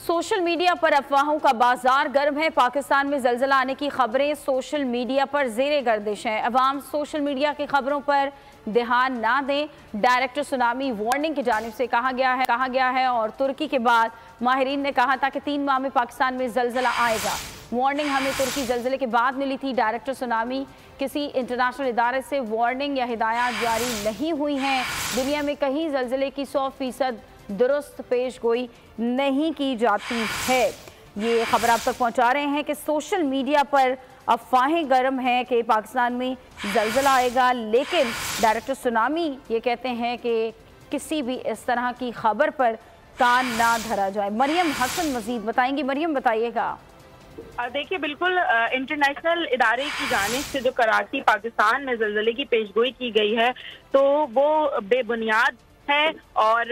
Social media पर अफवाहों का बाजार गर्म है। पाकिस्तान में जलजला आने की खबरें सोशल मीडिया पर ज़ेरे गर्दिश हैं। अवाम सोशल मीडिया की खबरों पर ध्यान ना दें। डायरेक्टर सुनामी वार्निंग की जानिब से कहा गया है और तुर्की के बाद माहिरीन ने कहा था कि 3 माह में पाकिस्तान में जलजला आएगा। वार्निंग हमें तुर्की जलजले के बाद मिली थी। डायरेक्टर सुनामी किसी इंटरनेशनल इदारे से वार्निंग या हिदायत जारी नहीं हुई हैं। दुनिया में कहीं जलजले की 100% दुरुस्त पेश गोई नहीं की जाती है। ये खबर आप तक पहुंचा रहे हैं कि सोशल मीडिया पर अफवाहें गर्म हैं कि पाकिस्तान में जलजला आएगा, लेकिन डायरेक्टर सुनामी ये कहते हैं कि किसी भी इस तरह की खबर पर कान ना धरा जाए। मरियम हसन मजीद बताएंगी। मरियम बताइएगा। देखिए, बिल्कुल इंटरनेशनल इदारे की जानिब से जो कराची पाकिस्तान में जलजले की पेशगोई की गई है तो वो बेबुनियाद है और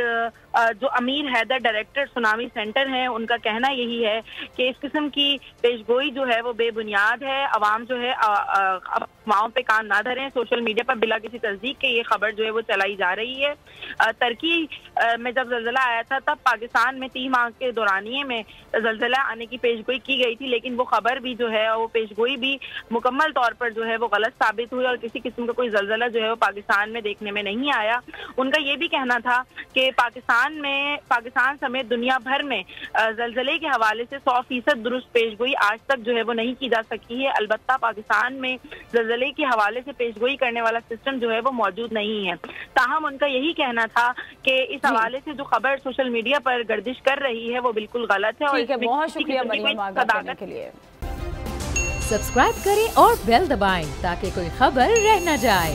जो अमीर हैदर डायरेक्टर सुनामी सेंटर हैं उनका कहना यही है कि इस किस्म की पेशगोई जो है वो बेबुनियाद है। अवाम जो है अफवाहों पे कान ना धरें। सोशल मीडिया पर बिला किसी तस्दीक के ये खबर जो है वो चलाई जा रही है। तुर्की में जब जलजला आया था तब पाकिस्तान में 3 माह के दौरानिए में जलजला आने की पेशगोई की गई थी, लेकिन वो खबर भी जो है वो पेशगोई भी मुकम्मल तौर पर जो है वो गलत साबित हुई और किसी किस्म का कोई जलजला जो है वो पाकिस्तान में देखने में नहीं आया। उनका ये भी कहना था कि पाकिस्तान समेत दुनिया भर में जलजले के हवाले से 100% दुरुस्त पेशगोई आज तक जो है वो नहीं की जा सकी है। अलबत्ता पाकिस्तान में जलजले के हवाले से पेशगोई करने वाला सिस्टम जो है वो मौजूद नहीं है। ताहम उनका यही कहना था कि इस हवाले से जो खबर सोशल मीडिया पर गर्दिश कर रही है वो बिल्कुल गलत है। और बहुत शुक्रिया मरियम आगाह करने के लिए। सब्सक्राइब करें और बेल दबाएं ताकि कोई खबर रह न जाए।